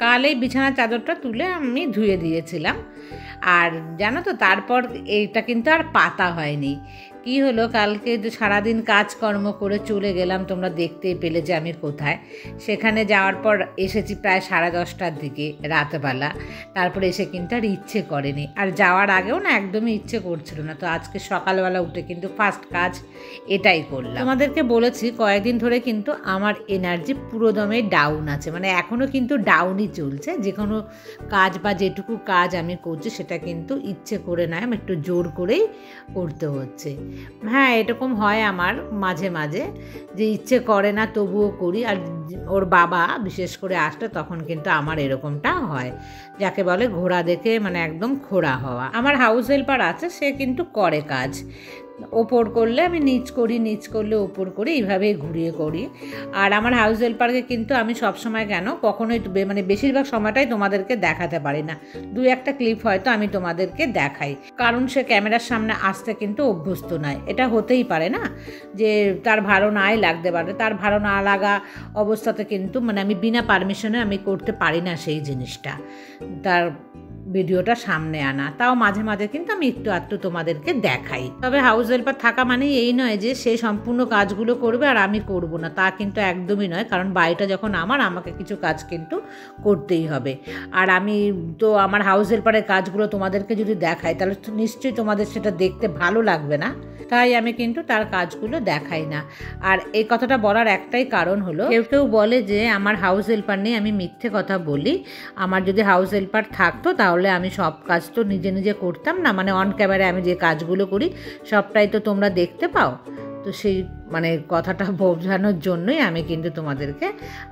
কাল এই বিছানার চাদরটা তুলে আমি ধুয়ে দিয়েছিলাম। আর জানো তো, তারপর এইটা কিন্তু আর পাতা হয়নি। কি হলো, কালকে যে সারাদিন কাজকর্ম করে চলে গেলাম, তোমরা দেখতেই পেলে যে আমি কোথায়। সেখানে যাওয়ার পর এসেছি প্রায় 10:30টার দিকে রাতবেলা। তারপরে এসে কিন্তু আর ইচ্ছে করেনি, আর যাওয়ার আগেও না একদমই ইচ্ছে করছিল না। তো আজকে সকালবেলা উঠে কিন্তু ফার্স্ট কাজ এটাই করলাম। তোমাদেরকে বলেছি কয়েকদিন ধরে কিন্তু আমার এনার্জি পুরোদমে ডাউন আছে, মানে এখনও কিন্তু ডাউনই চলছে। যে কোনো কাজ বা যেটুকু কাজ আমি করছি সেটা কিন্তু ইচ্ছে করে নয়, আমি একটু জোর করেই করতে হচ্ছে। হ্যাঁ, এরকম হয় আমার মাঝে মাঝে, যে ইচ্ছে করে না তবুও করি। আর ওর বাবা বিশেষ করে আসলে তখন কিন্তু আমার এরকমটা হয়, যাকে বলে ঘোড়া দেখে মানে একদম খোড়া হওয়া। আমার হাউস হেল্পার আছে, সে কিন্তু করে কাজ। ওপর করলে আমি নিচ করি, নিচ করলে ওপর করি, এইভাবেই ঘুরিয়ে করি। আর আমার হাউস হেল্পারকে কিন্তু আমি সবসময় কখনোই মানে বেশিরভাগ সময়টাই তোমাদেরকে দেখাতে পারি না। 2-1টা ক্লিপ হয়তো আমি তোমাদেরকে দেখাই, কারণ সে ক্যামেরার সামনে আসতে কিন্তু অভ্যস্ত নয়। এটা হতেই পারে না যে তার ভালো নাই লাগতে পারে, তার ভালো না লাগা অবস্থাতে কিন্তু মানে আমি বিনা পারমিশনে আমি করতে পারি না সেই জিনিসটা, তার ভিডিওটা সামনে আনা। তাও মাঝে মাঝে কিন্তু আমি একটু আধটু তোমাদেরকে দেখাই। তবে হাউস হেল্পার থাকা মানেই এই নয় যে সে সম্পূর্ণ কাজগুলো করবে আর আমি করব না, তা কিন্তু একদমই নয়। কারণ বাড়িটা যখন আমাকে কিছু কাজ কিন্তু করতেই হবে। আর আমি তো আমার হাউস হেল্পারের কাজগুলো তোমাদেরকে যদি দেখাই তাহলে তো নিশ্চয়ই তোমাদের সেটা দেখতে ভালো লাগবে না, তাই আমি কিন্তু তার কাজগুলো দেখাই না। আর এই কথাটা বলার একটাই কারণ হলো, কেউ কেউ বলে যে আমার হাউস হেল্পার নেই, আমি মিথ্যে কথা বলি। আমার যদি হাউস হেল্পার থাকতো তাহলে আমি সব কাজ তো নিজে নিজে করতাম না, মানে অন ক্যামেরায় আমি যে কাজগুলো করি সবটাই তো তোমরা দেখতে পাও। তো সেই মানে কথাটা বোঝানোর জন্যই আমি কিন্তু তোমাদেরকে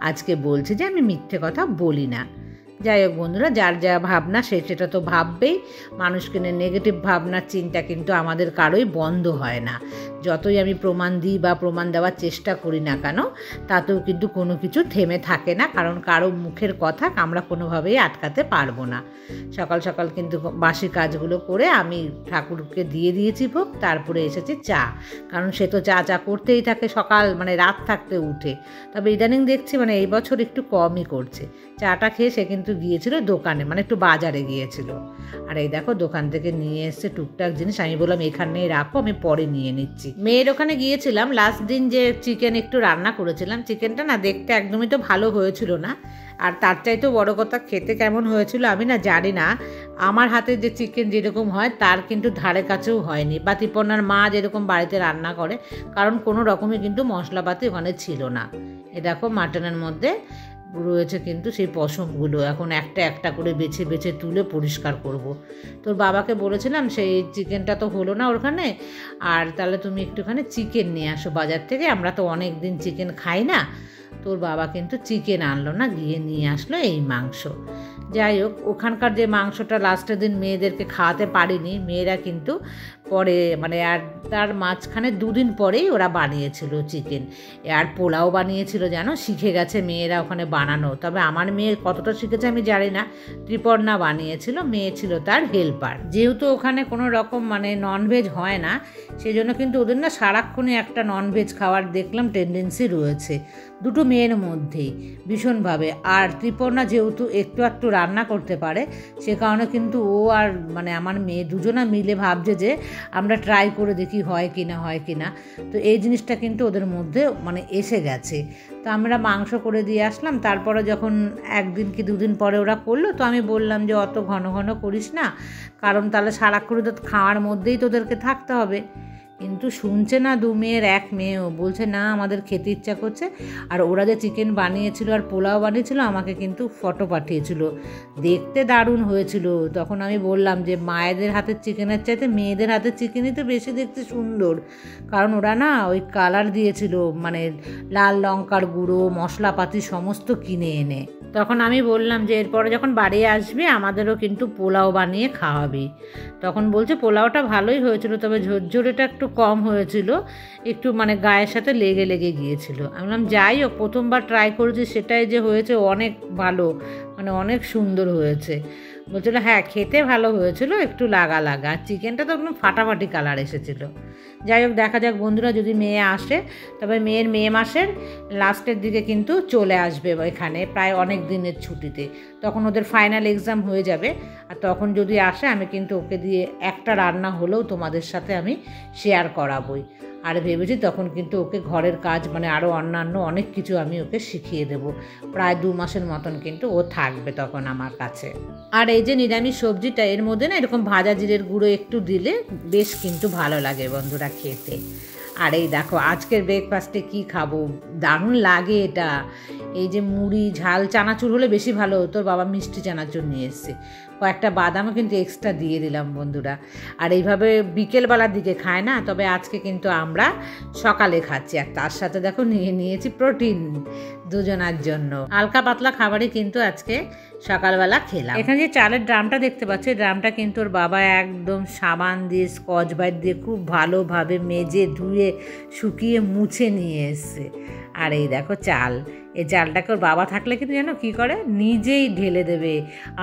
আজকে বলছি যে আমি মিথ্যে কথা বলি না। যাই হোক বন্ধুরা, যার যা ভাবনা সেটা তো ভাববেই। মানুষকে নিয়ে নেগেটিভ ভাবনার চিন্তা কিন্তু আমাদের কারোই বন্ধ হয় না। যতই আমি প্রমাণ দিই বা প্রমাণ দেওয়ার চেষ্টা করি না কেন, তাতেও কিন্তু কোনো কিছু থেমে থাকে না, কারণ কারো মুখের কথা আমরা কোনোভাবেই আটকাতে পারবো না। সকাল সকাল কিন্তু বাসি কাজগুলো করে আমি ঠাকুরকে দিয়ে দিয়েছি ভোগ, তারপরে এসেছি চা, কারণ সে তো চা করতেই থাকে সকাল মানে রাত থাকতে উঠে। তবে ইদানিং দেখছি মানে এই বছর একটু কমই করছে। চাটা খেয়ে সে কিন্তু গিয়েছিল দোকানে, মানে একটু বাজারে গিয়েছিল। আর এই দেখো দোকান থেকে নিয়ে এসছে টুকটাক জিনিস, আমি বললাম এখানেই রাখো, আমি পরে নিয়ে নিচ্ছি। মেয়ের ওখানে গিয়েছিলাম লাস্ট দিন, যে চিকেন একটু রান্না করেছিলাম, চিকেনটা না দেখতে একদমই তো ভালো হয়েছিল না। আর তার চাইতেও বড় কথা, খেতে কেমন হয়েছিল আমি না জানি না। আমার হাতে যে চিকেন যেরকম হয় তার কিন্তু ধারে কাছেও হয়নি, বা তিপন্নার মা যেরকম বাড়িতে রান্না করে, কারণ কোনো রকমই কিন্তু মশলাপাতি ওখানে ছিল না। এ দেখো মাটনের মধ্যে রয়েছে কিন্তু সেই পশমগুলো, এখন একটা একটা করে বেছে বেছে তুলে পরিষ্কার করব। তোর বাবাকে বলেছিলাম সেই চিকেনটা তো হলো না ওখানে, আর তাহলে তুমি একটুখানি চিকেন নিয়ে আসো বাজার থেকে, আমরা তো অনেক দিন চিকেন খাই না। তোর বাবা কিন্তু চিকেন আনলো না, গিয়ে নিয়ে আসলো এই মাংস। যাই হোক, ওখানকার যে মাংসটা লাস্টের দিন মেয়েদেরকে খাওয়াতে পারিনি, মেয়েরা কিন্তু পরে মানে আর তার মাঝখানে 2 দিন পরেই ওরা বানিয়েছিল চিকেন। আর পোলাও বানিয়েছিল, জানো, শিখে গেছে মেয়েরা ওখানে বানানো। তবে আমার মেয়ে কতটা শিখেছে আমি জানি না। ত্রিপর্ণা বানিয়েছিল, মেয়ে ছিল তার হেল্পার। যেহেতু ওখানে কোনো রকম মানে ননভেজ হয় না, সেই জন্য কিন্তু ওদের না সারাক্ষণই একটা ননভেজ খাওয়ার দেখলাম টেন্ডেন্সি রয়েছে দুটো মেয়ের মধ্যেই ভীষণভাবে। আর ত্রিপর্ণা যেহেতু একটু একটু রান্না করতে পারে, সে কারণে কিন্তু ও আর মানে আমার মেয়ে দুজনা মিলে ভাবছে যে আমরা ট্রাই করে দেখি হয় কি না। তো এই জিনিসটা কিন্তু ওদের মধ্যে মানে এসে গেছে। তো আমরা মাংস করে দিয়ে আসলাম। তারপরে যখন 1 দিন কি 2 দিন পরে ওরা করলো, তো আমি বললাম যে অত ঘন ঘন করিস না, কারণ তাহলে সারাক্ষণ তো খাওয়ার মধ্যেই তোদেরকে থাকতে হবে। কিন্তু শুনছে না, 2 মেয়ের 1 মেয়েও বলছে না আমাদের খেতে ইচ্ছা করছে। আর ওরা যে চিকেন বানিয়েছিল আর পোলাও বানিয়েছিল, আমাকে কিন্তু ফটো পাঠিয়েছিল, দেখতে দারুণ হয়েছিল। তখন আমি বললাম যে মায়েদের হাতের চিকেনের চাইতে মেয়েদের হাতের চিকেনই তো বেশি দেখতে সুন্দর, কারণ ওরা না ওই কালার দিয়েছিল, মানে লাল লঙ্কার গুঁড়ো মশলাপাতি সমস্ত কিনে এনে। তখন আমি বললাম যে এরপরে যখন বাড়ি আসবি আমাদেরও কিন্তু পোলাও বানিয়ে খাওয়াবি। তখন বলছে পোলাওটা ভালোই হয়েছিল, তবে ঝরঝরেটা একটু কম হয়েছিল, একটু মানে গায়ের সাথে লেগে গিয়েছিল। আমি বললাম যাই হোক, প্রথমবার ট্রাই করেছি, সেটাই যে হয়েছে অনেক ভালো, মানে অনেক সুন্দর হয়েছে। বলছিল হ্যাঁ খেতে ভালো হয়েছিল, একটু লাগা লাগা, আর চিকেনটা তো একদম ফাটাফাটি কালার এসেছিলো। যাই হোক দেখা যাক বন্ধুরা, যদি মেয়ে আসে তবে মেয়ের মে মাসের লাস্টের দিকে কিন্তু চলে আসবে এখানে প্রায় অনেক দিনের ছুটিতে, তখন ওদের ফাইনাল এক্সাম হয়ে যাবে। আর তখন যদি আসে আমি কিন্তু ওকে দিয়ে একটা রান্না হলেও তোমাদের সাথে আমি শেয়ার করাবই। আর ভেবেছি তখন কিন্তু ওকে ঘরের কাজ মানে আরও অন্যান্য অনেক কিছু আমি ওকে শিখিয়ে দেব। প্রায় 2 মাসের মতন কিন্তু ও থাকবে তখন আমার কাছে। আর এই যে নিরামিষ সবজিটা, এর মধ্যে না এরকম ভাজা জিরের গুঁড়ো একটু দিলে বেশ কিন্তু ভালো লাগে বন্ধুরা খেতে। আর এই দেখো আজকের ব্রেকফাস্টে কি খাবো, দারুণ লাগে এটা। এই যে মুড়ি ঝাল চানাচুর হলে বেশি ভালো হতো, বাবা মিষ্টি চানাচুর নিয়ে এসছে, কয়েকটা বাদামও কিন্তু এক্সট্রা দিয়ে দিলাম বন্ধুরা। আর এইভাবে বিকেলবেলার দিকে খায় না, তবে আজকে কিন্তু আমরা সকালে খাচ্ছি। আর তার সাথে দেখো নিয়েছি প্রোটিন দুজনার জন্য, হালকা পাতলা খাবারই কিন্তু আজকে সকালবেলা খেলাম। এখানে যে চালের ড্রামটা দেখতে পাচ্ছ, এই ড্রামটা কিন্তু ওর বাবা একদম সাবান দিয়ে স্কচ ব্রাইট দিয়ে খুব ভালোভাবে মেজে ধুয়ে শুকিয়ে মুছে নিয়ে এসছে। আর এই দেখো চাল, এই চালটাকে ওর বাবা থাকলে কিন্তু যেন কী করে নিজেই ঢেলে দেবে,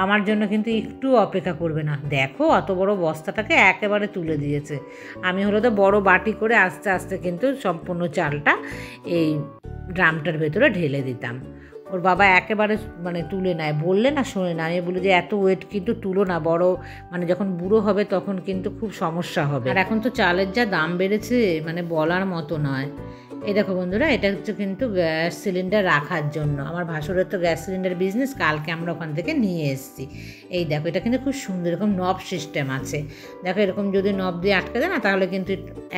আমার জন্য কিন্তু একটু অপেক্ষা করবে না। দেখো অত বড় বস্তাটাকে একেবারে তুলে দিয়েছে। আমি হলো তো বড় বাটি করে আস্তে আস্তে কিন্তু সম্পূর্ণ চালটা এই ড্রামটার ভেতরে ঢেলে দিতাম। ওর বাবা একেবারে মানে তুলে নেয়, বললে না শোনে না। আমি বলি যে এত ওয়েট কিন্তু তুলো না, বড় মানে যখন বুড়ো হবে তখন কিন্তু খুব সমস্যা হবে। আর এখন তো চালের যা দাম বেড়েছে মানে বলার মতো নয়। এই দেখো বন্ধুরা, এটা হচ্ছে কিন্তু গ্যাস সিলিন্ডার রাখার জন্য। আমার ভাসুরের তো গ্যাস সিলিন্ডার বিজনেস, কালকে আমরা ওখান থেকে নিয়ে এসেছি। এই দেখো এটা কিন্তু খুব সুন্দর, এরকম নব সিস্টেম আছে। দেখো এরকম যদি নব দিয়ে আটকে দেয় না তাহলে কিন্তু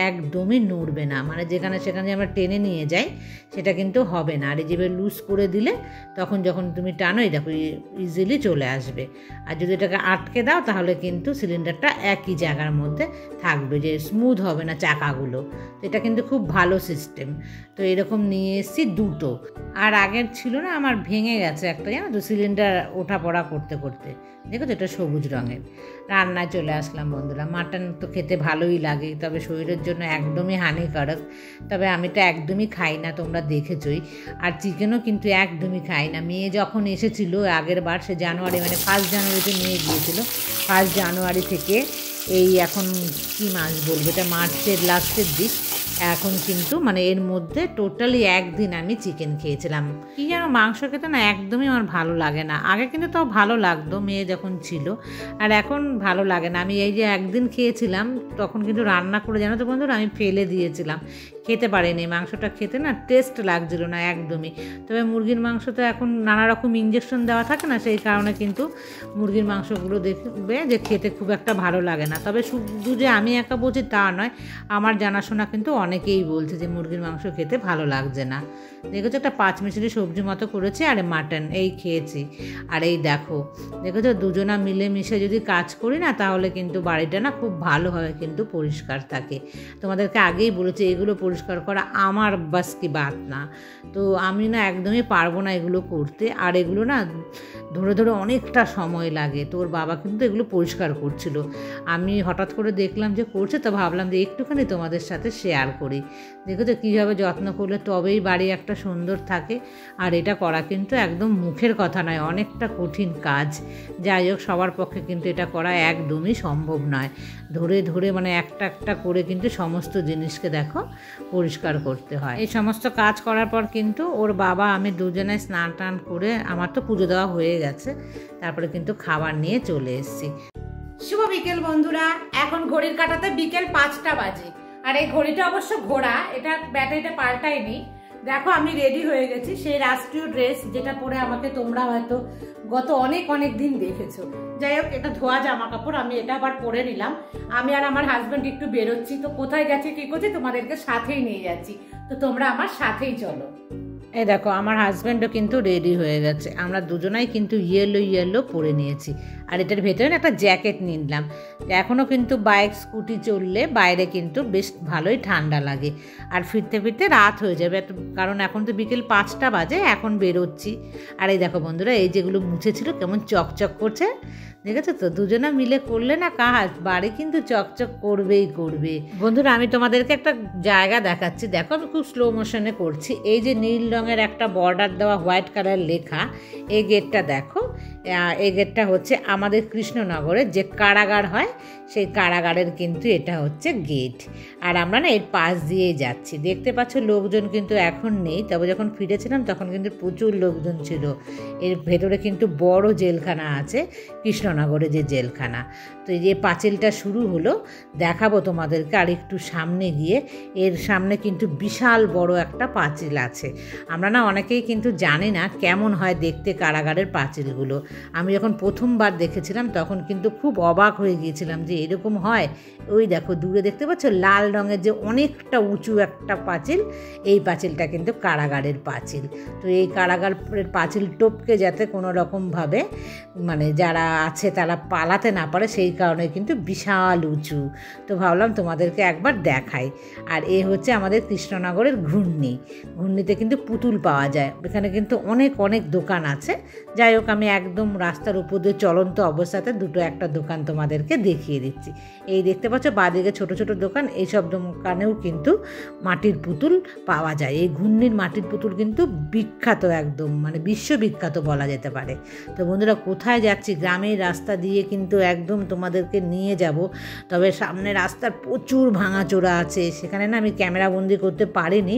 একদমই নড়বে না, মানে যেখানে সেখানে আমরা টেনে নিয়ে যাই সেটা কিন্তু হবে না। আর এই যেভাবে লুজ করে দিলে তখন যখন তুমি টানো এই দেখো ইজিলি চলে আসবে। আর যদি এটাকে আটকে দাও তাহলে কিন্তু সিলিন্ডারটা একই জায়গার মধ্যে থাকবে, যে স্মুথ হবে না চাকাগুলো। তো এটা কিন্তু খুব ভালো সিস্টেম। তো এরকম নিয়ে এসেছি দুটো। আর আগের ছিল না আমার ভেঙে গেছে একটা, জানো তো, সিলিন্ডার ওঠা পড়া করতে করতে। দেখো তো এটা সবুজ রঙের। রান্নায় চলে আসলাম বন্ধুরা। মাটন তো খেতে ভালোই লাগে, তবে শরীরের জন্য একদমই হানিকারক। তবে আমি তো একদমই খাই না, তোমরা দেখেছই। আর চিকেনও কিন্তু একদমই খাই না। মেয়ে যখন এসেছিলো আগের বার, সে জানুয়ারি মানে 1 জানুয়ারিতে নিয়ে গিয়েছিল। 1 জানুয়ারি থেকে এই এখন কি মাস বলবো, এটা মার্চের লাস্টের দিক, এখন কিন্তু মানে এর মধ্যে টোটালি একদিন আমি চিকেন খেয়েছিলাম। কি যেন মাংস খেতে না একদমই আমার ভালো লাগে না। আগে কিন্তু তাও ভালো লাগতো মেয়ে যখন ছিল, আর এখন ভালো লাগে না। আমি এই যে একদিন খেয়েছিলাম তখন কিন্তু রান্না করে, জানো তো বন্ধুরা, আমি ফেলে দিয়েছিলাম, খেতে পারিনি। মাংসটা খেতে না টেস্ট লাগছিল না একদমই। তবে মুরগির মাংস তো এখন নানা রকম ইঞ্জেকশন দেওয়া থাকে না, সেই কারণে কিন্তু মুরগির মাংসগুলো দেখবে যে খেতে খুব একটা ভালো লাগে না। তবে শুধু যে আমি একা বলছি তা নয়, আমার জানাশোনা কিন্তু অনেকেই বলছে যে মুরগির মাংস খেতে ভালো লাগছে না। দেখেছো একটা 5 মিশালি সবজি মতো করেছি, আর মাটন এই খেয়েছি। আর এই দেখো দেখেছো দুজনা মিলেমিশে যদি কাজ করি না তাহলে কিন্তু বাড়িটা না খুব ভালোভাবে কিন্তু পরিষ্কার থাকে। তোমাদেরকে আগেই বলেছি এগুলো পরিষ্কার করা আমার বাস কি বাত না। তো আমি না একদমই পারবো না এগুলো করতে। আর এগুলো না ধরে ধরে অনেকটা সময় লাগে। তো ওর বাবা কিন্তু এগুলো পরিষ্কার করছিল, আমি হঠাৎ করে দেখলাম যে করছে, তো ভাবলাম যে একটুখানি তোমাদের সাথে শেয়ার করি। দেখো তো কীভাবে যত্ন করলে তবেই বাড়ি একটা সুন্দর থাকে। আর এটা করা কিন্তু একদম মুখের কথা নয়, অনেকটা কঠিন কাজ। যাই হোক সবার পক্ষে কিন্তু এটা করা একদমই সম্ভব নয়। ধরে ধরে মানে একটা একটা করে কিন্তু সমস্ত জিনিসকে দেখো পরিষ্কার করতে হয়। এই সমস্ত কাজ করার পর কিন্তু ওর বাবা আমি দুজনে স্নান টান করে, আমার তো পুজো দেওয়া হয়ে গেছে, তারপরে কিন্তু খাবার নিয়ে চলে এসেছি। শুভ বিকেল বন্ধুরা, এখন ঘড়ির কাঁটাতে বিকেল 5টা বাজে। আর এই ঘড়িটা অবশ্য ঘোড়া, এটা ব্যাটারিটা পাল্টাইনি। দেখো আমি রেডি হয়ে গেছি, সেই রাষ্ট্রীয় ড্রেস যেটা পরে আমাকে তোমরা হয়তো গত অনেক দিন দেখেছো। যাই হোক এটা ধোয়া জামা কাপড়, আমি এটা আবার পরে নিলাম। আমি আর আমার হাজব্যান্ড একটু বেরোচ্ছি, তো কোথায় গেছি কি করছি তোমাদেরকে সাথেই নিয়ে যাচ্ছি, তো তোমরা আমার সাথেই চলো। এই দেখো আমার হাজব্যান্ডও কিন্তু রেডি হয়ে গেছে, আমরা দুজনাই কিন্তু ইয়েলো পরে নিয়েছি। আর এটার ভেতরে একটা জ্যাকেট নিলাম। এখনও কিন্তু বাইক স্কুটি চললে বাইরে কিন্তু বেশ ভালোই ঠান্ডা লাগে। আর ফিরতে ফিরতে রাত হয়ে যাবে, কারণ এখন তো বিকেল 5টা বাজে, এখন বেরোচ্ছি। আর এই দেখো বন্ধুরা, এই যেগুলো মুছেছিল কেমন চকচক করছে, দেখেছো তো? দুজনা মিলে করলে না কাজ, বাড়ি কিন্তু চকচক করবেই করবে। বন্ধুরা আমি তোমাদেরকে একটা জায়গা দেখাচ্ছি, দেখো আমি খুব স্লো মোশনে করছি। এই যে নীল রঙের একটা বর্ডার দেওয়া হোয়াইট কালার লেখা, এই গেটটা দেখো, এই গেটটা হচ্ছে আমাদের কৃষ্ণনগরের যে কারাগার হয় সেই কারাগারের কিন্তু এটা হচ্ছে গেট। আর আমরা না এর পাশ দিয়েই যাচ্ছি। দেখতে পাচ্ছ লোকজন কিন্তু এখন নেই, তবে যখন ফিরেছিলাম তখন কিন্তু প্রচুর লোকজন ছিল। এর ভেতরে কিন্তু বড় জেলখানা আছে, কৃষ্ণনগরে যে জেলখানা। তো এই যে পাঁচিলটা শুরু হলো, দেখাবো তোমাদেরকে আর একটু সামনে গিয়ে। এর সামনে কিন্তু বিশাল বড় একটা পাঁচিল আছে। আমরা না অনেকেই কিন্তু জানি না কেমন হয় দেখতে কারাগারের পাঁচিলগুলো। আমি যখন প্রথমবার দেখেছিলাম তখন কিন্তু খুব অবাক হয়ে গিয়েছিলাম যে এরকম হয়। ওই দেখো দূরে দেখতে পাচ্ছ লাল রঙের যে অনেকটা উঁচু একটা পাঁচিল, এই পাঁচিলটা কিন্তু কারাগারের পাঁচিল। তো এই কারাগারের পাঁচিল টপকে যাতে কোনো রকমভাবে মানে যারা আছে তারা পালাতে না পারে, সেই কারণে কিন্তু বিশাল উঁচু। তো ভাবলাম তোমাদেরকে একবার দেখাই। আর এ হচ্ছে আমাদের কৃষ্ণনগরের ঘূর্ণিতে কিন্তু পুতুল পাওয়া যায়। এখানে কিন্তু অনেক অনেক দোকান আছে। যাই হোক, আমি একদম রাস্তার উপর দিয়ে চলন্ত অবস্থাতে দুটো একটা দোকান তোমাদেরকে দেখিয়ে দিচ্ছি। এই দেখতে পাচ্ছ বাঁদিকে ছোট ছোট দোকান, এইসব দোকানেও কিন্তু মাটির পুতুল পাওয়া যায়। এই ঘূর্ণির মাটির পুতুল কিন্তু বিখ্যাত, একদম মানে বিশ্ববিখ্যাত বলা যেতে পারে। তো বন্ধুরা কোথায় যাচ্ছি, গ্রামের রাস্তা দিয়ে কিন্তু একদম তোমাদেরকে নিয়ে যাব। তবে সামনে রাস্তার প্রচুর ভাঙাচোরা আছে, সেখানে না আমি ক্যামেরা বন্দি করতে পারিনি,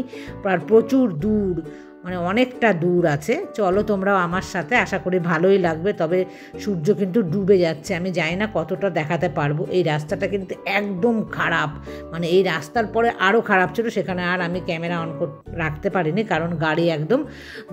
আর প্রচুর দূর, মানে অনেকটা দূর আছে। চলো তোমরাও আমার সাথে, আশা করি ভালোই লাগবে। তবে সূর্য কিন্তু ডুবে যাচ্ছে, আমি জানি না কতটা দেখাতে পারবো। এই রাস্তাটা কিন্তু একদম খারাপ, মানে এই রাস্তার পরে আরও খারাপ ছিল। সেখানে আর আমি ক্যামেরা অন রাখতে পারিনি, কারণ গাড়ি একদম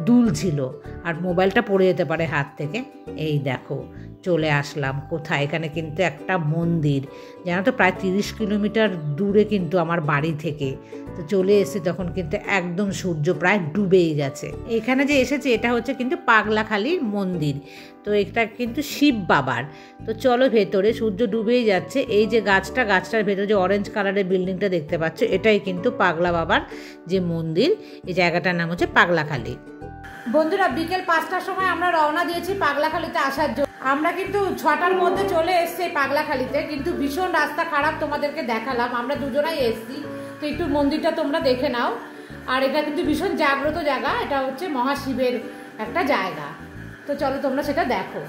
দুল ছিল আর মোবাইলটা পড়ে যেতে পারে হাত থেকে। এই দেখো চলে আসলাম কোথায়, এখানে কিন্তু একটা মন্দির, জানো তো প্রায় 30 কিলোমিটার দূরে কিন্তু আমার বাড়ি থেকে। তো চলে এসে তখন কিন্তু একদম সূর্য প্রায় ডুবেই গেছে। এখানে যে এসেছে এটা হচ্ছে কিন্তু পাগলাখালীর মন্দির। তো এটা কিন্তু শিব বাবার। তো চলো ভেতরে, সূর্য ডুবেই যাচ্ছে। এই যে গাছটার ভেতরে যে অরেঞ্জ কালারের বিল্ডিংটা দেখতে পাচ্ছ, এটাই কিন্তু পাগলা বাবার যে মন্দির। এই জায়গাটার নাম হচ্ছে পাগলাখালী। বন্ধুরা বিকেল 5টার সময় আমরা রওনা দিয়েছি পাগলাখালীতে আসার জন্য। আমরা কিন্তু 6টার মধ্যে চলে এসছি পাগলাখালীতে, কিন্তু ভীষণ রাস্তা খারাপ, তোমাদেরকে দেখালাম। আমরা দুজনাই এসছি, তো একটু মন্দিরটা তোমরা দেখে নাও। আর এটা কিন্তু ভীষণ জাগ্রত জায়গা, এটা হচ্ছে মহাশিবের একটা জায়গা। তো চলো তোমরা সেটা দেখো।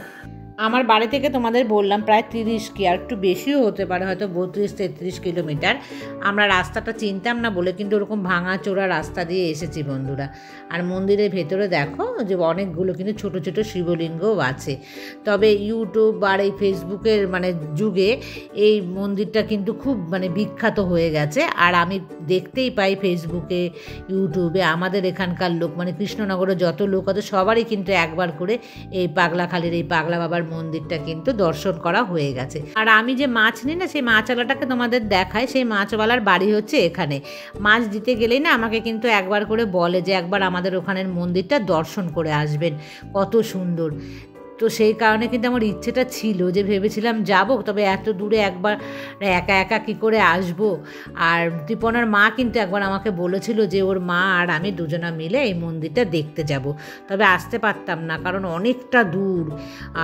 আমার বাড়ি থেকে তোমাদের বললাম প্রায় 30 কি আর একটু বেশিও হতে পারে, হয়তো 32-33 কিলোমিটার। আমরা রাস্তাটা চিনতাম না বলে কিন্তু ওরকম ভাঙাচোরা রাস্তা দিয়ে এসেছি বন্ধুরা। আর মন্দিরের ভেতরে দেখো যে অনেকগুলো কিন্তু ছোট ছোট শিবলিঙ্গও আছে। তবে ইউটিউব আর এই ফেসবুকের মানে যুগে এই মন্দিরটা কিন্তু খুব মানে বিখ্যাত হয়ে গেছে। আর আমি দেখতেই পাই ফেসবুকে, ইউটিউবে আমাদের এখানকার লোক, মানে কৃষ্ণনগরের যত লোক আছে সবারই কিন্তু একবার করে এই পাগলাখালীর এই পাগলা বাবার মন্দিরটা কিন্তু দর্শন করা হয়ে গেছে। আর আমি যে মাছ নিই না, সেই মাছওয়ালাটাকে তোমাদের দেখাই। সেই মাছওয়ালার বাড়ি হচ্ছে এখানে। মাছ দিতে গেলেই না আমাকে কিন্তু একবার করে বলে যে একবার আমাদের ওখানের মন্দিরটা দর্শন করে আসবেন, কত সুন্দর। তো সেই কারণে কিন্তু আমার ইচ্ছেটা ছিল যে ভেবেছিলাম যাব, তবে এত দূরে একবার একা একা কী করে আসব। আর দীপনার মা কিন্তু একবার আমাকে বলেছিল যে ওর মা আর আমি দুজনা মিলে এই মন্দিরটা দেখতে যাব, তবে আসতে পারতাম না কারণ অনেকটা দূর।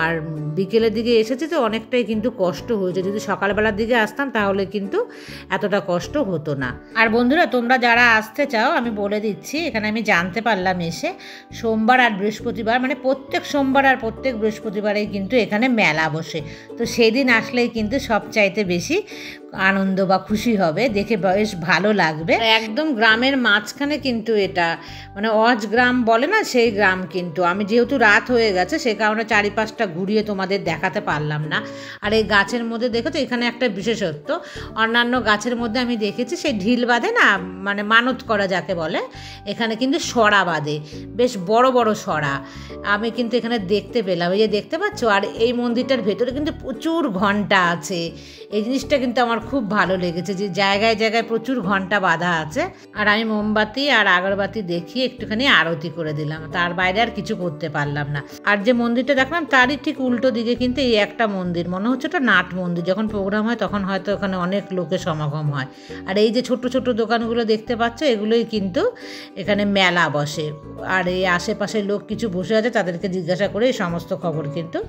আর বিকেলের দিকে এসেছি তো অনেকটাই কিন্তু কষ্ট হয়েছে। যদি সকালবেলার দিকে আসতাম তাহলে কিন্তু এতটা কষ্ট হতো না। আর বন্ধুরা তোমরা যারা আসতে চাও আমি বলে দিচ্ছি, এখানে আমি জানতে পারলাম এসে সোমবার আর বৃহস্পতিবার, মানে প্রত্যেক সোমবার আর প্রত্যেক বৃহস্পতিবারেই কিন্তু এখানে মেলা বসে। তো সেই দিন আসলেই কিন্তু সবচাইতে বেশি আনন্দ বা খুশি হবে, দেখে বেশ ভালো লাগবে। একদম গ্রামের মাঝখানে কিন্তু এটা, মানে অজ গ্রাম বলে না, সেই গ্রাম কিন্তু। আমি যেহেতু রাত হয়ে গেছে সে কারণে চারিপাশটা ঘুরিয়ে তোমাদের দেখাতে পারলাম না। আর এই গাছের মধ্যে দেখেছো এখানে একটা বিশেষত্ব, অন্যান্য গাছের মধ্যে আমি দেখেছি সেই ঢিল বাঁধে না, মানে মানত করা যাকে বলে, এখানে কিন্তু সরা বাঁধে, বেশ বড় বড় সরা আমি কিন্তু এখানে দেখতে পেলাম। এই যে দেখতে পাচ্ছ। আর এই মন্দিরটার ভেতরে কিন্তু প্রচুর ঘন্টা আছে। এই জিনিসটা কিন্তু আমার খুব ভালো লেগেছে যে জায়গায় জায়গায় প্রচুর ঘন্টা বাঁধা আছে। আর আমি মোমবাতি আর আগরবাতি দেখিয়ে একটুখানি আরতি করে দিলাম, তার বাইরে আর কিছু করতে পারলাম না। আর যে মন্দিরটা দেখলাম তারই ঠিক উল্টো দিকে কিন্তু এই একটা মন্দির, মনে হচ্ছে ওটা নাট মন্দির। যখন প্রোগ্রাম হয় তখন হয়তো ওখানে অনেক লোকের সমাগম হয়। আর এই যে ছোট ছোট দোকানগুলো দেখতে পাচ্ছ এগুলোই কিন্তু এখানে মেলা বসে। আর এই আশেপাশের লোক কিছু বসে আছে, তাদেরকে জিজ্ঞাসা করে এই সমস্ত খবর কিন্তু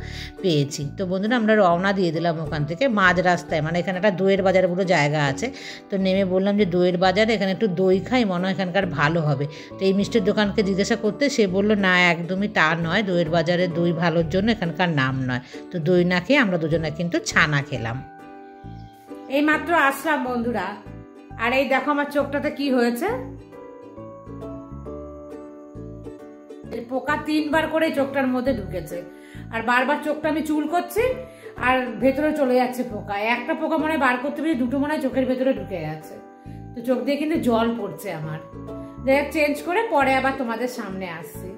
পেয়েছি। তো বন্ধুরা আমরা রওনা দিয়ে দিলাম ওখান থেকে মাঝ রাস্তায়, মানে এখানে একটা দইয়ের বাজার পুরো জায়গা আছে। তো নেমে বললাম যে দইয়ের বাজারে এখানে একটু দই খাই, মনে হয় এখানকার ভালো হবে। তো এই মিষ্টির দোকানকে জিজ্ঞাসা করতে সে বললো না, একদমই তা নয়, দইয়ের বাজারে দই ভালোর জন্য এখানকার নাম নয়। তো দই না খেয়ে আমরা দুজনে কিন্তু ছানা খেলাম। এই মাত্র আসলাম বন্ধুরা, আর এই দেখো আমার চোখটাতে কি হয়েছে, পোকা 3বার করে চোখটার মধ্যে ঢুকেছে, আর বারবার চোখটা আমি চুল করছি আর ভেতরে চলে যাচ্ছে পোকা। একটা পোকা মনে হয় বার করতে পেরে, দুটো মনে হয় চোখের ভেতরে ঢুকে গেছে। তো চোখ দিয়ে কিন্তু জল পড়ছে আমার। চেঞ্জ করে পরে আবার তোমাদের সামনে আসছি।